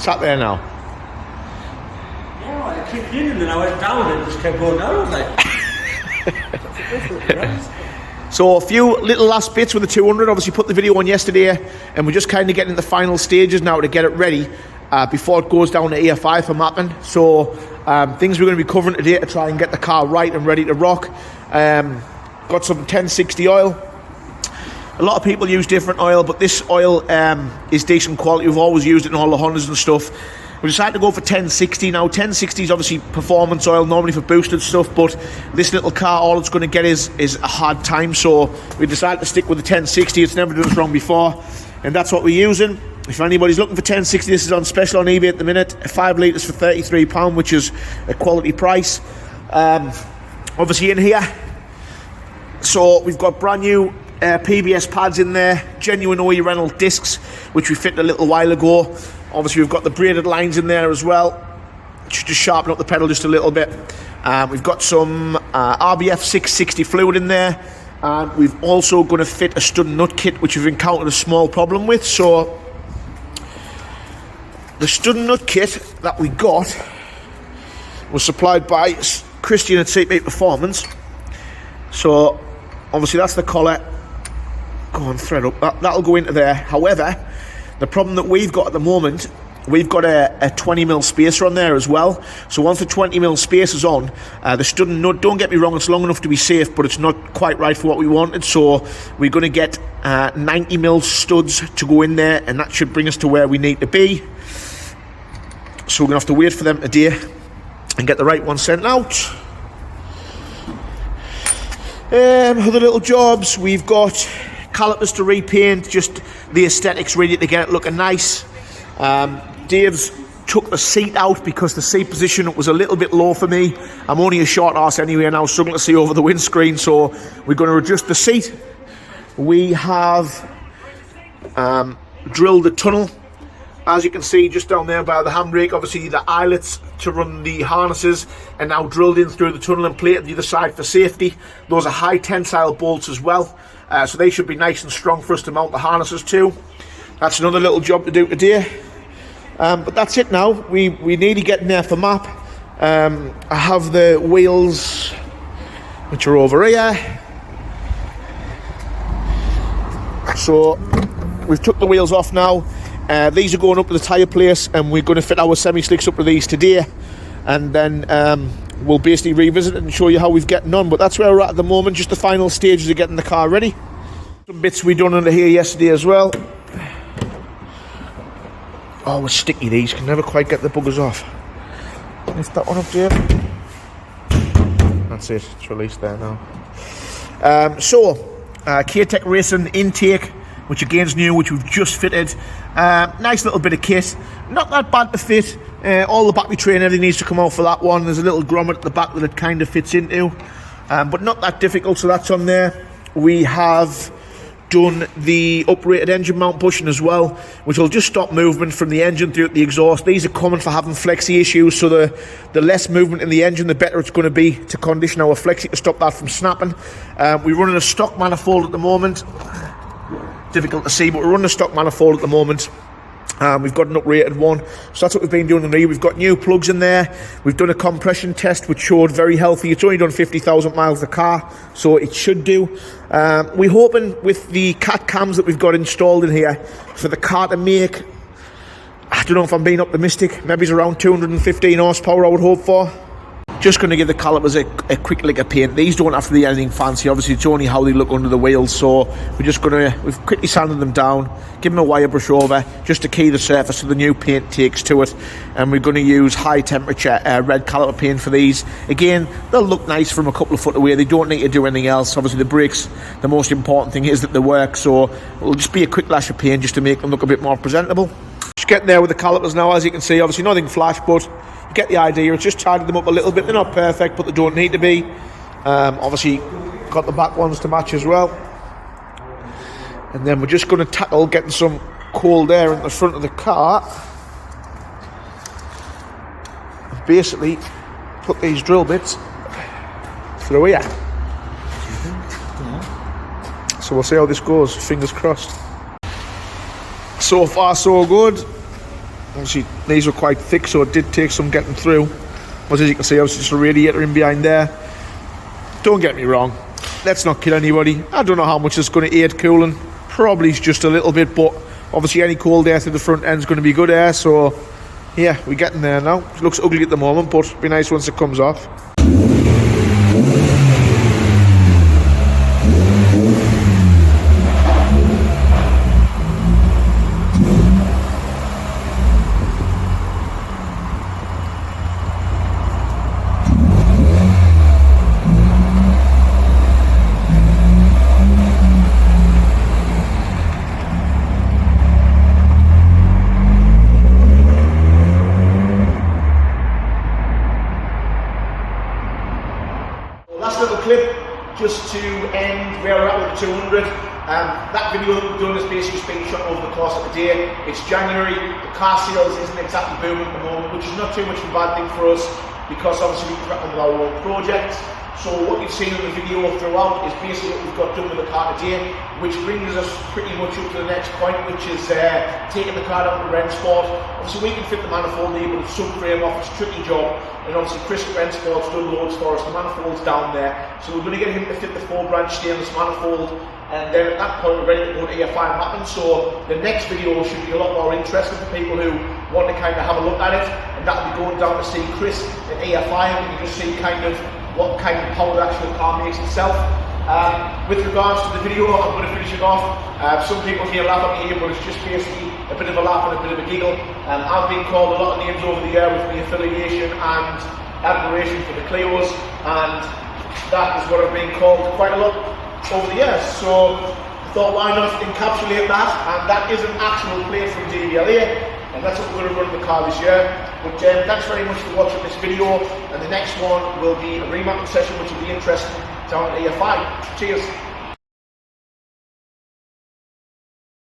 Sat there now. Yeah, well, I kicked in and then I went down and it just kept going down. I was like... So a few little last bits with the 200. Obviously put the video on yesterday, and we're just kind of getting into the final stages now to get it ready before it goes down to AFI for mapping. So things we're going to be covering today to try and get the car right and ready to rock. Got some 1060 oil. A lot of people use different oil, but this oil is decent quality. We've always used it in all the Hondas and stuff. We decided to go for 1060. Now 1060 is obviously performance oil, normally for boosted stuff, but this little car, all it's going to get is a hard time, so we decided to stick with the 1060. It's never done us wrong before, and that's what we're using. If anybody's looking for 1060, this is on special on eBay at the minute. 5 litres for £33, which is a quality price. Obviously in here, so we've got brand new PBS pads in there, genuine OE Reynolds discs, which we fitted a little while ago. Obviously we've got the braided lines in there as well, just sharpen up the pedal just a little bit. We've got some RBF 660 fluid in there, and we've also going to fit a stud and nut kit, which we've encountered a small problem with. So the stud and nut kit that we got was supplied by Christian at CP Performance. So obviously that's the collar. Go on, thread up. That'll go into there. However, the problem that we've got at the moment, we've got a 20mm spacer on there as well. So once the 20mm spacer is on, the stud and nut, don't get me wrong, it's long enough to be safe, but it's not quite right for what we wanted. So we're going to get 90mm studs to go in there, and that should bring us to where we need to be. So we're going to have to wait for them today and get the right one sent out. Other little jobs, we've got calipers to repaint, just the aesthetics ready to get it looking nice. Dave's took the seat out because the seat position was a little bit low for me. I'm only a short arse anyway, and I was struggling to see over the windscreen, so we're going to adjust the seat. We have drilled the tunnel, as you can see just down there by the handbrake. Obviously the eyelets to run the harnesses are now drilled in through the tunnel and plated the other side for safety. Those are high tensile bolts as well, so they should be nice and strong for us to mount the harnesses to. That's another little job to do today, but that's it now. We nearly getting there for map. I have the wheels, which are over here. So we've took the wheels off now. These are going up to the tyre place, and we're going to fit our semi-slicks up to these today, and then we'll basically revisit it and show you how we've getting on. But that's where we're at the moment, just the final stages of getting the car ready. Some bits we done under here yesterday as well. Oh, we're sticky, these, can never quite get the buggers off. Lift that one up, Dave. That's it, it's released there now. K-Tech Racing intake, which again is new, which we've just fitted. Nice little bit of kit, not that bad to fit. All the battery tray and everything needs to come out for that one. There's a little grommet at the back that it kind of fits into, but not that difficult, so that's on there. We have done the uprated engine mount bushing as well, which will just stop movement from the engine through the exhaust. These are common for having flexi issues, so the less movement in the engine, the better it's going to be to condition our flexi to stop that from snapping. We're running a stock manifold at the moment. Difficult to see, but we're running a stock manifold at the moment. We've got an uprated one, so that's what we've been doing in there. We've got new plugs in there. We've done a compression test which showed very healthy. It's only done 50,000 miles the car, so it should do. We're hoping with the cat cams that we've got installed in here for the car to make, I don't know if I'm being optimistic, maybe it's around 215 horsepower I would hope for. Just going to give the calipers a quick lick of paint. These don't have to be anything fancy, obviously it's only how they look under the wheels, so we've quickly sanded them down, give them a wire brush over just to key the surface so the new paint takes to it, and we're going to use high temperature red caliper paint for these. Again, they'll look nice from a couple of foot away, they don't need to do anything else. Obviously the brakes, the most important thing is that they work, so it'll just be a quick lash of paint just to make them look a bit more presentable. Just getting there with the calipers now, as you can see, obviously nothing flash, but you get the idea. It's just tidied them up a little bit. They're not perfect, but they don't need to be. Obviously got the back ones to match as well, and then we're just going to tackle getting some cold air in the front of the car and basically put these drill bits through here. So we'll see how this goes, fingers crossed. So far so good. Obviously these were quite thick, so it did take some getting through. But as you can see, obviously just a radiator in behind there. Don't get me wrong, let's not kill anybody. I don't know how much it's going to aid cooling. Probably just a little bit, but obviously any cold air through the front end is going to be good air, so yeah, we're getting there now. It looks ugly at the moment, but it'll be nice once it comes off. Last little clip, just to end where we're at with the 200. That video that we've done is basically being shot over the course of the day. It's January, the car sales isn't exactly booming at the moment, which is not too much of a bad thing for us, because obviously we can crack on with our own projects. So what you've seen in the video throughout is basically what we've got done with the car today, which brings us pretty much up to the next point, which is taking the car down to Rennsport. Obviously we can fit the manifold here, but it's subframe off, it's a tricky job. And obviously Chris at Rennsport's done loads for us, the manifold's down there. So we're going to get him to fit the 4-branch stainless manifold, and then at that point we're ready to go to EFI mapping. So the next video should be a lot more interesting for people who want to kind of have a look at it, and that'll be going down to see Chris at EFI, and we can just see kind of what kind of power the actual car makes itself. With regards to the video, I'm going to finish it off. Some people here laugh at me here, but it's just basically a bit of a laugh and a bit of a giggle. I've been called a lot of names over the year with my affiliation and admiration for the CLIOs, and that is what I've been called quite a lot over the years. So I thought, why not encapsulate that? And that is an actual plate from DVLA. And that's what we're going to run in the car this year. But thanks very much for watching this video, and the next one will be a remapping session, which will be interesting down at EFI. Cheers.